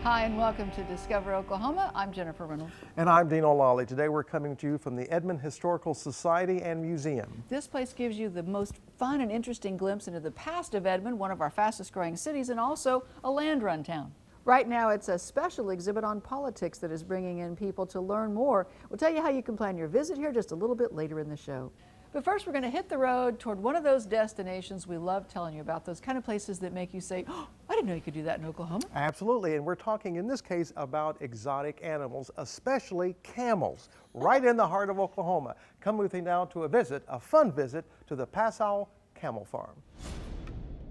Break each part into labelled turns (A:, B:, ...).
A: Hi, and welcome to Discover Oklahoma. I'm Jennifer Reynolds.
B: And I'm Dean O'Lally. Today we're coming to you from the Edmond Historical Society and Museum.
A: This place gives you the most fun and interesting glimpse into the past of Edmond, one of our fastest growing cities, and also a land-run town. Right now, it's a special exhibit on politics that is bringing in people to learn more. We'll tell you how you can plan your visit here just a little bit later in the show. But first, we're going to hit the road toward one of those destinations we love telling you about, those kind of places that make you say, oh, I didn't know you could do that in Oklahoma.
B: Absolutely, and we're talking in this case about exotic animals, especially camels, right in the heart of Oklahoma. Come with me now to a fun visit to the Paso Camel Farm.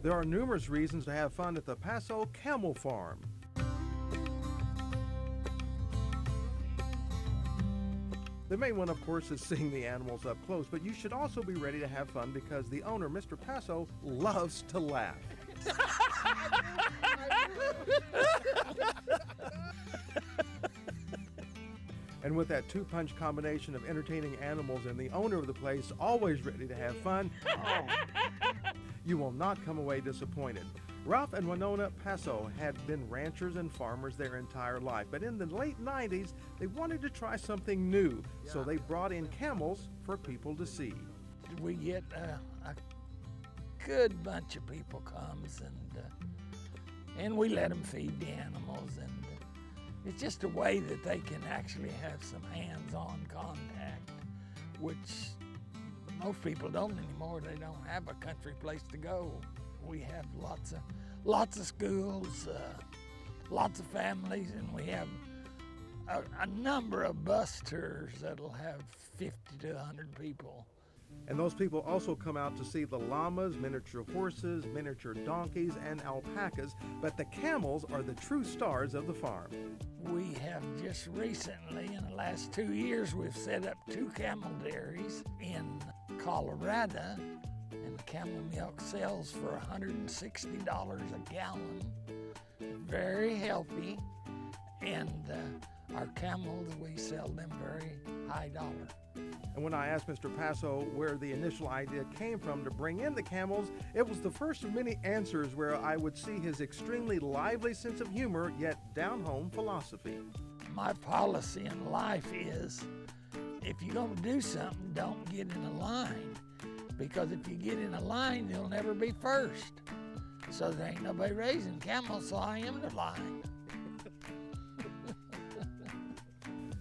B: There are numerous reasons to have fun at the Paso Camel Farm. The main one, of course, is seeing the animals up close, but you should also be ready to have fun because the owner, Mr. Paso, loves to laugh. And with that two-punch combination of entertaining animals and the owner of the place always ready to have fun, you will not come away disappointed. Ralph and Winona Paso had been ranchers and farmers their entire life, but in the late 90s, they wanted to try something new, so they brought in camels for people to see.
C: We get a good bunch of people comes, and we let them feed the animals, and it's just a way that they can actually have some hands-on contact, which most people don't anymore. They don't have a country place to go. We have lots of schools, lots of families, and we have a number of bus tours that'll have 50 to 100 people.
B: And those people also come out to see the llamas, miniature horses, miniature donkeys, and alpacas, but the camels are the true stars of the farm.
C: We have just recently, in the last 2 years, we've set up 2 camel dairies in Colorado, and the camel milk sells for $160 a gallon. Very healthy, and our camels, we sell them very high dollar.
B: And when I asked Mr. Paso where the initial idea came from to bring in the camels, it was the first of many answers where I would see his extremely lively sense of humor, yet down-home philosophy.
C: My policy in life is, if you're going to do something, don't get in a line. Because if you get in a line, you'll never be first. So there ain't nobody raising camels, so I am the line.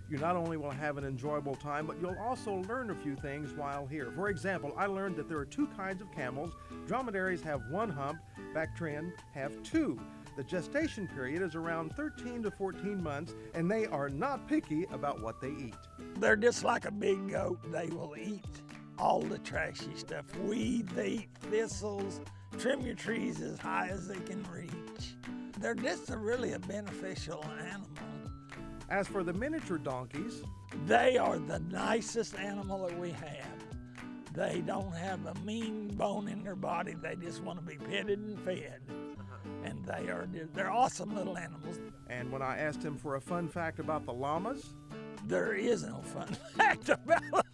B: You not only will have an enjoyable time, but you'll also learn a few things while here. For example, I learned that there are 2 kinds of camels. Dromedaries have 1 hump, Bactrian have 2. The gestation period is around 13 to 14 months, and they are not picky about what they eat.
C: They're just like a big goat. They will eat all the trashy stuff. Weeds, they eat thistles, trim your trees as high as they can reach. They're just really a beneficial animal.
B: As for the miniature donkeys,
C: they are the nicest animal that we have. They don't have a mean bone in their body. They just want to be petted and fed. And they're awesome little animals.
B: And when I asked him for a fun fact about the llamas,
C: there is no fun fact about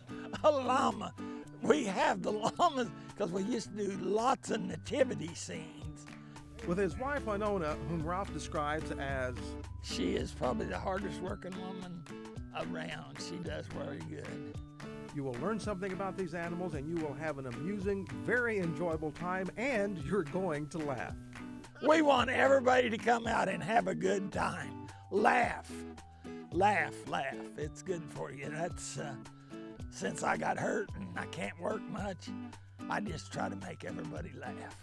C: a llama. We have the llamas because we used to do lots of nativity scenes.
B: With his wife Winona, whom Ralph describes as...
C: She is probably the hardest working woman around. She does very good.
B: You will learn something about these animals, and you will have an amusing, very enjoyable time, and you're going to laugh.
C: We want everybody to come out and have a good time. Laugh, laugh, laugh. It's good for you. That's since I got hurt and I can't work much, I just try to make everybody laugh.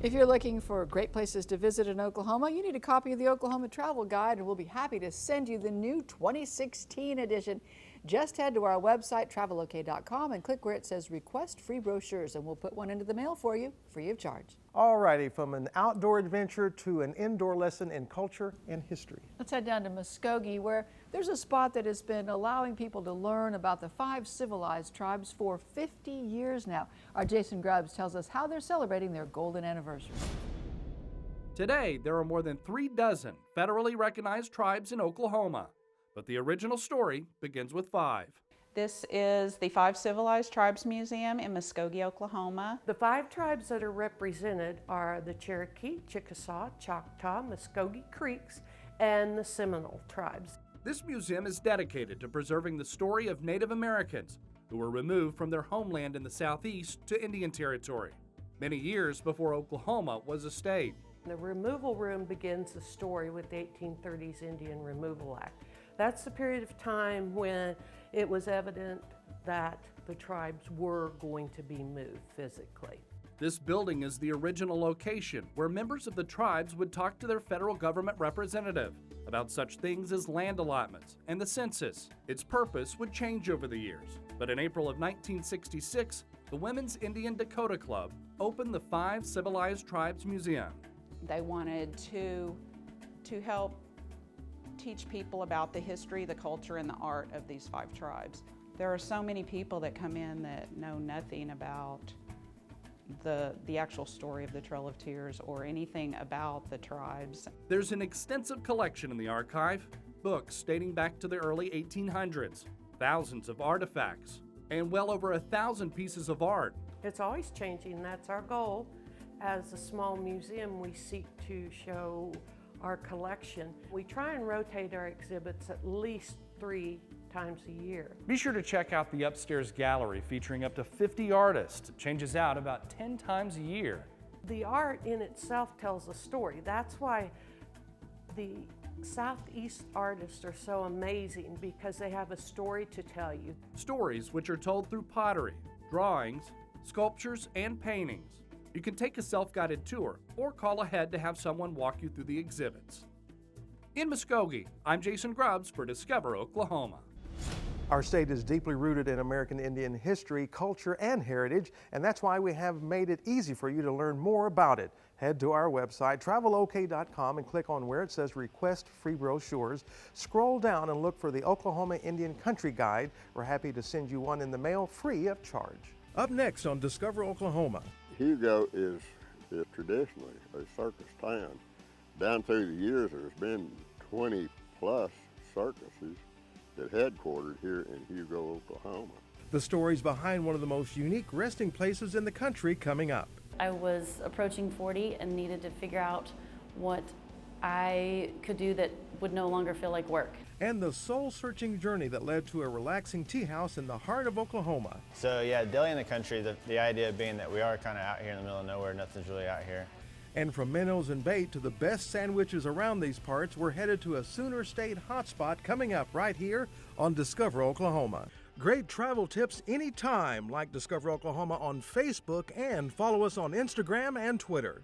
A: If you're looking for great places to visit in Oklahoma, you need a copy of the Oklahoma Travel Guide, and we'll be happy to send you the new 2016 edition. Just head to our website, travelok.com, and click where it says Request Free Brochures, and we'll put one into the mail for you, free of charge.
B: Alrighty, from an outdoor adventure to an indoor lesson in culture and history.
A: Let's head down to Muskogee, where there's a spot that has been allowing people to learn about the 5 civilized tribes for 50 years now. Our Jason Grubbs tells us how they're celebrating their golden anniversary.
D: Today, there are more than 36 federally recognized tribes in Oklahoma, but the original story begins with 5.
E: This is the 5 Civilized Tribes Museum in Muskogee, Oklahoma.
F: The 5 tribes that are represented are the Cherokee, Chickasaw, Choctaw, Muskogee Creeks, and the Seminole tribes.
D: This museum is dedicated to preserving the story of Native Americans who were removed from their homeland in the Southeast to Indian Territory, many years before Oklahoma was a state.
F: The removal room begins the story with the 1830s Indian Removal Act. That's the period of time when it was evident that the tribes were going to be moved physically.
D: This building is the original location where members of the tribes would talk to their federal government representative about such things as land allotments and the census. Its purpose would change over the years, but in April of 1966, the Women's Indian Dakota Club opened the 5 Civilized Tribes Museum.
E: They wanted to help teach people about the history, the culture, and the art of these 5 tribes. There are so many people that come in that know nothing about the actual story of the Trail of Tears or anything about the tribes.
D: There's an extensive collection in the archive, books dating back to the early 1800s, thousands of artifacts, and well over 1,000 pieces of art.
F: It's always changing. That's our goal. As a small museum, we seek to show our collection. We try and rotate our exhibits at least 3 times a year.
D: Be sure to check out the upstairs gallery featuring up to 50 artists. It changes out about 10 times a year.
F: The art in itself tells a story. That's why the Southeast artists are so amazing, because they have a story to tell you.
D: Stories which are told through pottery, drawings, sculptures, and paintings. You can take a self-guided tour or call ahead to have someone walk you through the exhibits. In Muskogee, I'm Jason Grubbs for Discover Oklahoma.
B: Our state is deeply rooted in American Indian history, culture, and heritage, and that's why we have made it easy for you to learn more about it. Head to our website, travelok.com, and click on where it says Request Free Brochures. Scroll down and look for the Oklahoma Indian Country Guide. We're happy to send you one in the mail free of charge. Up next on Discover Oklahoma.
G: Hugo is traditionally a circus town. Down through the years, there's been 20 plus circuses that headquartered here in Hugo, Oklahoma.
B: The stories behind one of the most unique resting places in the country coming up.
H: I was approaching 40 and needed to figure out what I could do that would no longer feel like work.
B: And the soul-searching journey that led to a relaxing tea house in the heart of Oklahoma.
I: So yeah, deli in the country, the idea being that we are kind of out here in the middle of nowhere, nothing's really out here.
B: And from minnows and bait to the best sandwiches around these parts, we're headed to a Sooner State hotspot coming up right here on Discover Oklahoma. Great travel tips anytime, like Discover Oklahoma on Facebook, and follow us on Instagram and Twitter.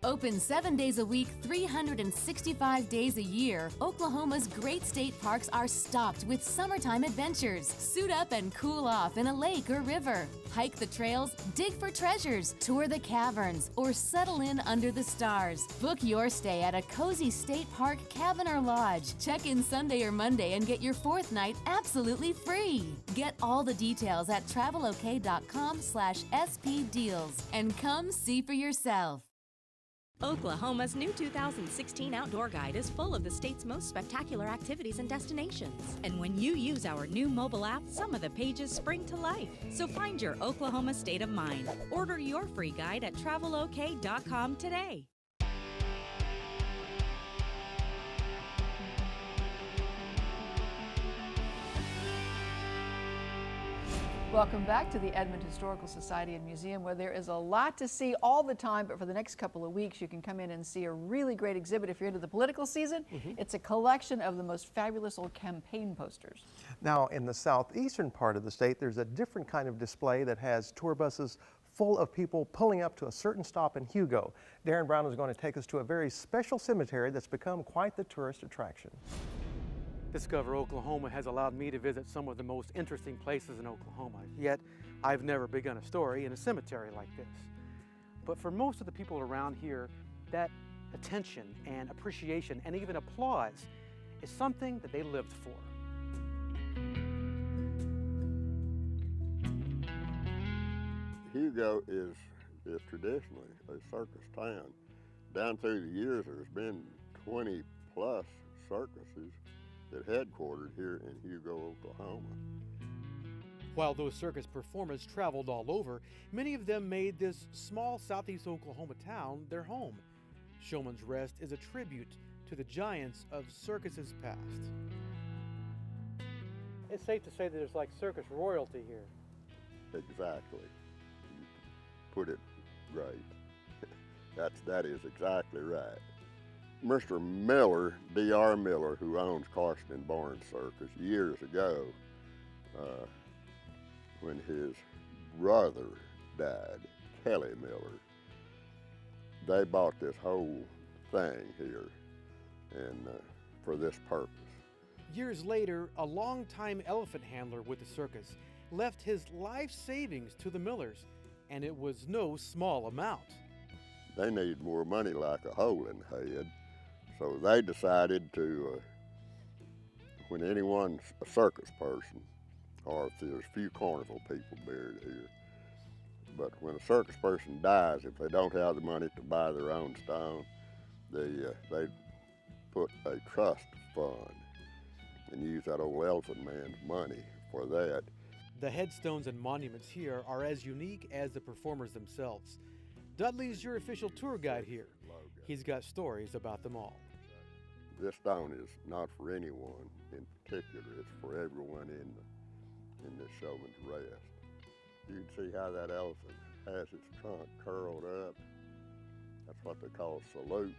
J: Open 7 days a week, 365 days a year, Oklahoma's great state parks are stocked with summertime adventures. Suit up and cool off in a lake or river. Hike the trails, dig for treasures, tour the caverns, or settle in under the stars. Book your stay at a cozy state park cabin or lodge. Check in Sunday or Monday and get your 4th night absolutely free. Get all the details at travelok.com/SP deals and come see for yourself.
K: Oklahoma's new 2016 Outdoor Guide is full of the state's most spectacular activities and destinations. And when you use our new mobile app, some of the pages spring to life. So find your Oklahoma state of mind. Order your free guide at travelok.com today.
A: Welcome back to the Edmond Historical Society and Museum, where there is a lot to see all the time, but for the next couple of weeks you can come in and see a really great exhibit if you're into the political season. It's a collection of the most fabulous old campaign posters.
B: Now, in the southeastern part of the state, there's a different kind of display that has tour buses full of people pulling up to a certain stop in Hugo. Darren Brown is going to take us to a very special cemetery that's become quite the tourist attraction.
L: Discover Oklahoma has allowed me to visit some of the most interesting places in Oklahoma, yet I've never begun a story in a cemetery like this. But for most of the people around here, that attention and appreciation and even applause is something that they lived for.
G: Hugo is traditionally a circus town. Down through the years, there's been 20 plus circuses that headquartered here in Hugo, Oklahoma.
L: While those circus performers traveled all over, many of them made this small southeast Oklahoma town their home. Showman's Rest is a tribute to the giants of circuses past. It's safe to say that there's like circus royalty here.
G: Exactly. You put it right. That is exactly right. Mr. Miller, D.R. Miller, who owns Carson and Barnes Circus, years ago, when his brother died, Kelly Miller, they bought this whole thing here and for this purpose.
L: Years later, a longtime elephant handler with the circus left his life savings to the Millers, and it was no small amount.
G: They need more money like a hole in the head, so they decided to, when anyone's a circus person, or if there's few carnival people buried here, but when a circus person dies, if they don't have the money to buy their own stone, they put a trust fund and use that old elephant man's money for that.
L: The headstones and monuments here are as unique as the performers themselves. Dudley's your official tour guide here. He's got stories about them all.
G: This stone is not for anyone in particular, it's for everyone in this Showman's Rest. You can see how that elephant has its trunk curled up. That's what they call salute.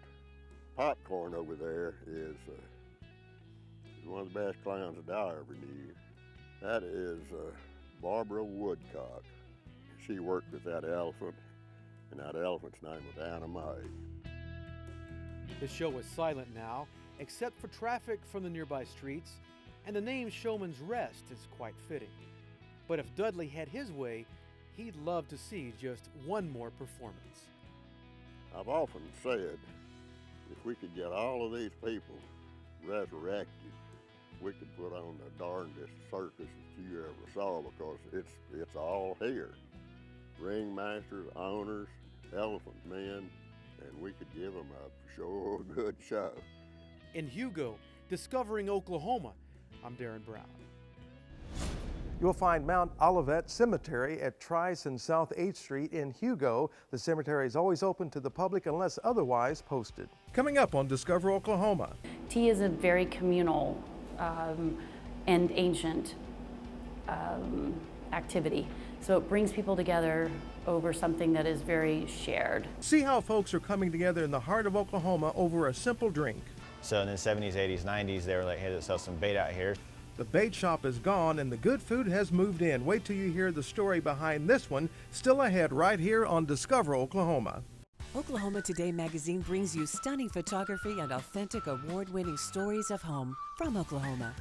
G: Popcorn over there is one of the best clowns that I ever knew. That is Barbara Woodcock. She worked with that elephant, and that elephant's name was Anna Mae.
L: The show is silent now, except for traffic from the nearby streets, and the name Showman's Rest is quite fitting. But if Dudley had his way, he'd love to see just one more performance.
G: I've often said, if we could get all of these people resurrected, we could put on the darndest circus that you ever saw, because it's all here. Ringmasters, owners, elephant men, and we could give them a sure good show.
L: In Hugo, discovering Oklahoma, I'm Darren Brown.
B: You'll find Mount Olivet Cemetery at Trice and South 8th Street in Hugo. The cemetery is always open to the public unless otherwise posted. Coming up on Discover Oklahoma.
H: Tea is a very communal and ancient activity. So it brings people together over something that is very shared.
B: See how folks are coming together in the heart of Oklahoma over a simple drink.
I: So in the 70s, 80s, 90s, they were like, hey, let's sell some bait out here.
B: The bait shop is gone and the good food has moved in. Wait till you hear the story behind this one, still ahead right here on Discover Oklahoma.
M: Oklahoma Today magazine brings you stunning photography and authentic award-winning stories of home from Oklahoma.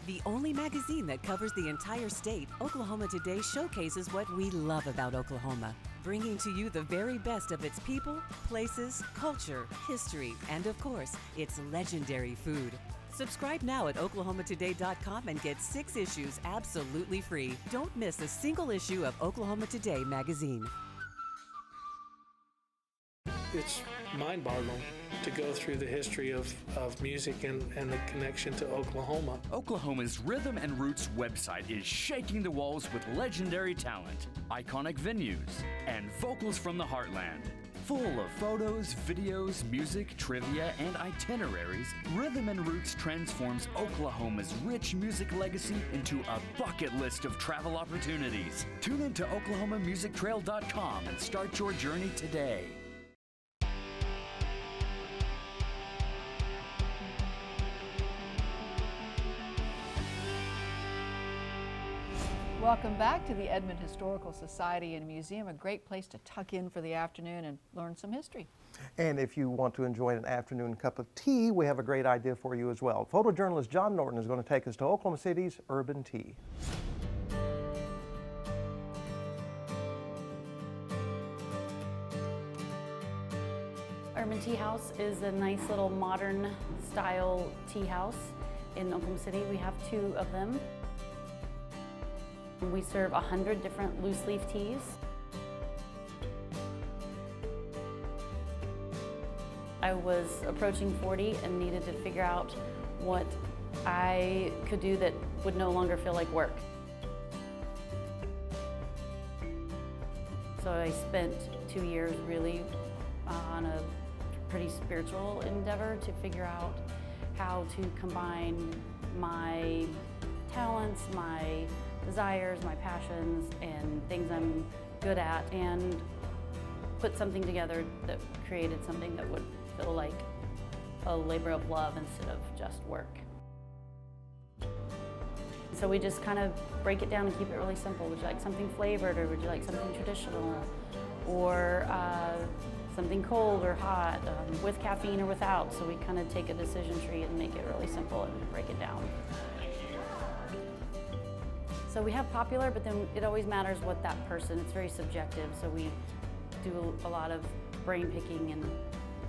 M: The only magazine that covers the entire state, Oklahoma Today showcases what we love about Oklahoma, bringing to you the very best of its people, places, culture, history, and of course, its legendary food. Subscribe now at oklahomatoday.com and get 6 issues absolutely free. Don't miss a single issue of Oklahoma Today magazine.
N: It's mind-boggling to go through the history of music and the connection to Oklahoma.
O: Oklahoma's Rhythm and Roots website is shaking the walls with legendary talent, iconic venues, and vocals from the heartland. Full of photos, videos, music, trivia, and itineraries, Rhythm and Roots transforms Oklahoma's rich music legacy into a bucket list of travel opportunities. Tune into OklahomaMusicTrail.com and start your journey today.
A: Welcome back to the Edmond Historical Society and Museum, a great place to tuck in for the afternoon and learn some history.
B: And if you want to enjoy an afternoon cup of tea, we have a great idea for you as well. Photojournalist John Norton is going to take us to Oklahoma City's Urban Tea.
H: Urban Tea House is a nice little modern style tea house in Oklahoma City. We have 2 of them. We serve 100 different loose leaf teas. I was approaching 40 and needed to figure out what I could do that would no longer feel like work. So I spent 2 years really on a pretty spiritual endeavor to figure out how to combine my talents, my desires, my passions, and things I'm good at, and put something together that created something that would feel like a labor of love instead of just work. So we just kind of break it down and keep it really simple. Would you like something flavored, or would you like something traditional, or something cold or hot, with caffeine or without? So we kind of take a decision tree and make it really simple and break it down. So we have popular, but then it always matters what that person, it's very subjective. So we do a lot of brain picking and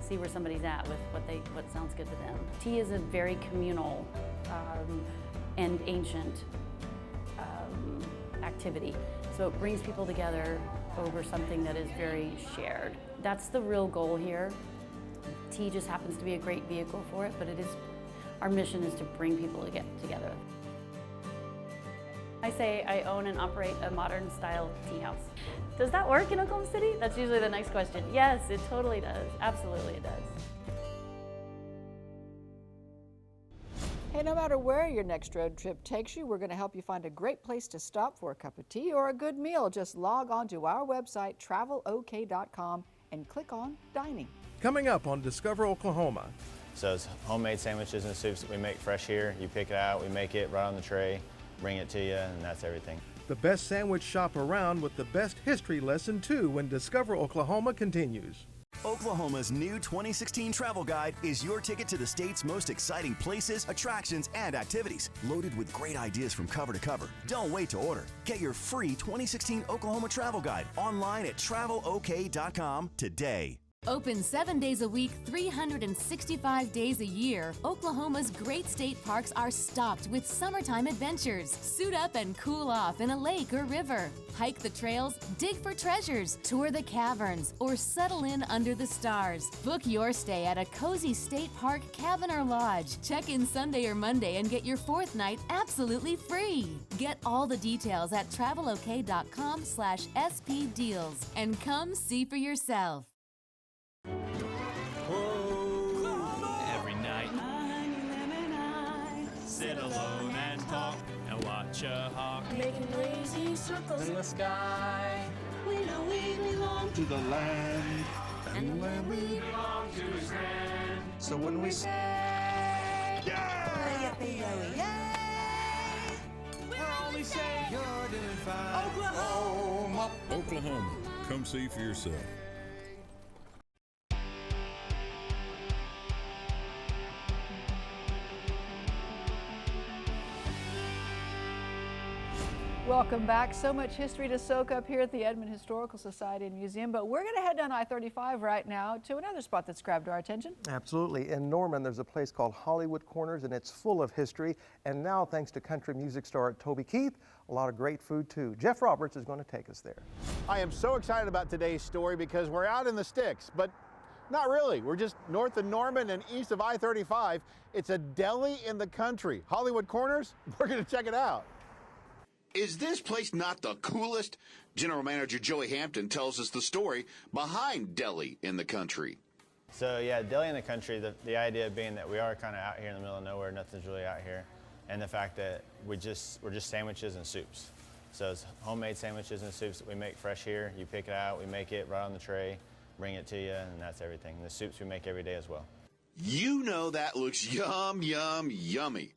H: see where somebody's at with what sounds good to them. Tea is a very communal and ancient activity. So it brings people together over something that is very shared. That's the real goal here. Tea just happens to be a great vehicle for it, but our mission is to bring people to get together. I say I own and operate a modern style tea house. Does that work in Oklahoma City? That's usually the next question. Yes, it totally does. Absolutely it does.
A: Hey, no matter where your next road trip takes you, we're going to help you find a great place to stop for a cup of tea or a good meal. Just log on to our website, travelok.com, and click on Dining.
B: Coming up on Discover Oklahoma.
I: So it's homemade sandwiches and soups that we make fresh here. You pick it out, we make it right on the tray, bring it to you, and that's everything.
B: The best sandwich shop around with the best history lesson too when Discover Oklahoma continues.
P: Oklahoma's new 2016 travel guide is your ticket to the state's most exciting places, attractions, and activities, loaded with great ideas from cover to cover. Don't wait to order. Get your free 2016 Oklahoma travel guide online at travelok.com today.
J: Open 7 days a week, 365 days a year, Oklahoma's great state parks are stocked with summertime adventures. Suit up and cool off in a lake or river. Hike the trails, dig for treasures, tour the caverns, or settle in under the stars. Book your stay at a cozy state park cabin or lodge. Check in Sunday or Monday and get your 4th night absolutely free. Get all the details at travelok.com/spdeals and come see for yourself.
Q: Every night, sit alone and talk and watch a hawk making lazy circles in the sky. We know we belong to the land, and the land we belong to is grand. So when we say, yeah, yippee-yo-yay, we're only saying you're doing fine. Oklahoma,
R: Oklahoma, come see for yourself.
A: Welcome back. So much history to soak up here at the Edmond Historical Society and Museum, but we're going to head down I-35 right now to another spot that's grabbed our attention.
B: Absolutely. In Norman, there's a place called Hollywood Corners, and it's full of history. And now, thanks to country music star Toby Keith, a lot of great food too. Jeff Roberts is going to take us there.
S: I am so excited about today's story because we're out in the sticks, but not really. We're just north of Norman and east of I-35. It's a deli in the country. Hollywood Corners, we're going to check it out.
T: Is this place not the coolest? General Manager Joey Hampton tells us the story behind Deli in the Country.
I: So yeah, deli in the country, the idea being that we are kind of out here in the middle of nowhere, nothing's really out here, and the fact that we're just sandwiches and soups. So it's homemade sandwiches and soups that we make fresh here. You pick it out, we make it right on the tray, bring it to you, and that's everything. The soups we make every day as well.
T: You know that looks yum, yum, yummy.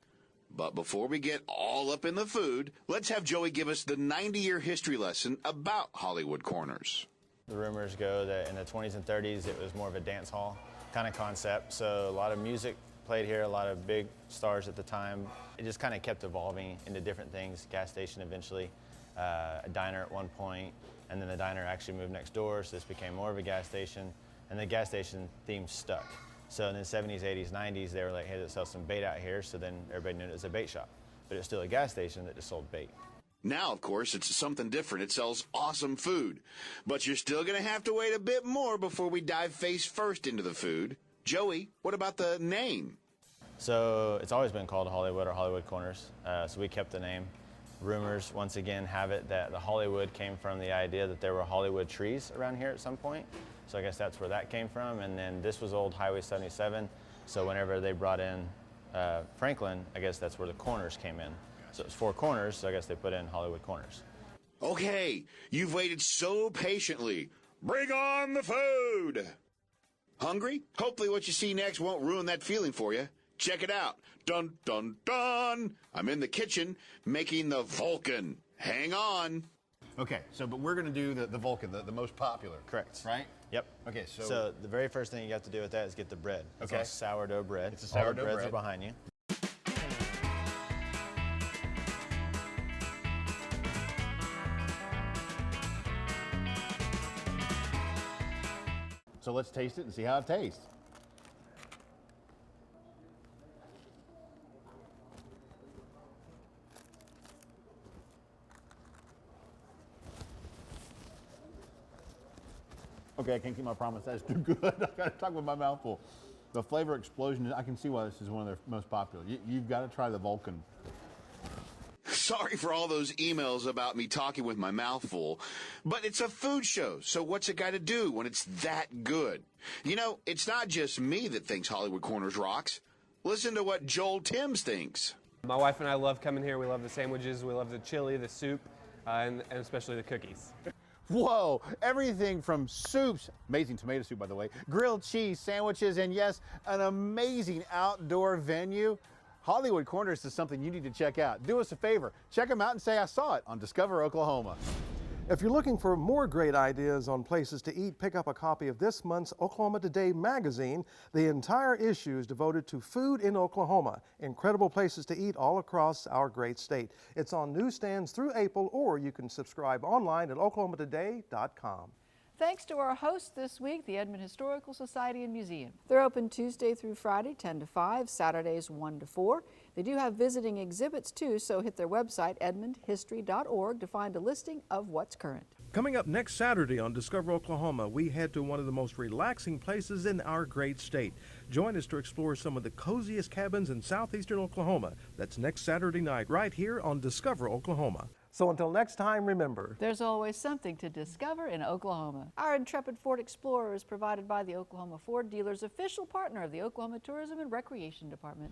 T: But before we get all up in the food, let's have Joey give us the 90-year history lesson about Hollywood Corners.
I: The rumors go that in the 20s and 30s, it was more of a dance hall kind of concept. So a lot of music played here, a lot of big stars at the time. It just kind of kept evolving into different things. Gas station eventually, a diner at one point, and then the diner actually moved next door, so this became more of a gas station, and the gas station theme stuck. So in the 70s, 80s, 90s, they were like, hey, let's sell some bait out here, so then everybody knew it was a bait shop. But it's still a gas station that just sold bait.
T: Now, of course, it's something different. It sells awesome food. But you're still going to have to wait a bit more before we dive face first into the food. Joey, what about the name?
I: So it's always been called Hollywood or Hollywood Corners, so we kept the name. Rumors, once again, have it that the Hollywood came from the idea that there were Hollywood trees around here at some point. So I guess that's where that came from. And then this was old Highway 77. So whenever they brought in Franklin, I guess that's where the corners came in. So it's 4 corners, so I guess they put in Hollywood Corners.
T: Okay, you've waited so patiently. Bring on the food! Hungry? Hopefully what you see next won't ruin that feeling for you. Check it out. Dun, dun, dun! I'm in the kitchen making the Vulcan. Hang on.
S: Okay, so but we're going to do the Vulcan, the most popular.
I: Correct.
S: Right?
I: Yep.
S: Okay,
I: So the very first thing you have to do with that is get the bread. It's
S: Okay.
I: all sourdough bread.
S: It's a sourdough
I: All the breads
S: bread.
I: are behind you.
S: So let's taste it and see how it tastes. Okay, I can't keep my promise. That's too good. I gotta talk with my mouth full. The flavor explosion, I can see why this is one of their most popular. You've got to try the Vulcan.
T: Sorry for all those emails about me talking with my mouth full, but it's a food show, so what's it got to do when it's that good? You know, it's not just me that thinks Hollywood Corners rocks. Listen to what Joel Timms thinks.
U: My wife and I love coming here. We love the sandwiches, we love the chili, the soup, and especially the cookies.
S: Whoa, everything from soups, amazing tomato soup by the way, grilled cheese, sandwiches, and yes, an amazing outdoor venue. Hollywood Corners is something you need to check out. Do us a favor, check them out and say I saw it on Discover Oklahoma.
V: If you're looking for more great ideas on places to eat, pick up a copy of this month's Oklahoma Today magazine. The entire issue is devoted to food in Oklahoma, incredible places to eat all across our great state. It's on newsstands through April, or you can subscribe online at oklahomatoday.com.
A: Thanks to our hosts this week, the Edmond Historical Society and Museum. They're open Tuesday through Friday, 10 to 5, Saturdays 1 to 4. They do have visiting exhibits too, so hit their website, edmondhistory.org, to find a listing of what's current.
B: Coming up next Saturday on Discover Oklahoma, we head to one of the most relaxing places in our great state. Join us to explore some of the coziest cabins in southeastern Oklahoma. That's next Saturday night, right here on Discover Oklahoma.
V: So until next time, remember,
A: there's always something to discover in Oklahoma. Our intrepid Ford Explorer is provided by the Oklahoma Ford dealers, official partner of the Oklahoma Tourism and Recreation Department.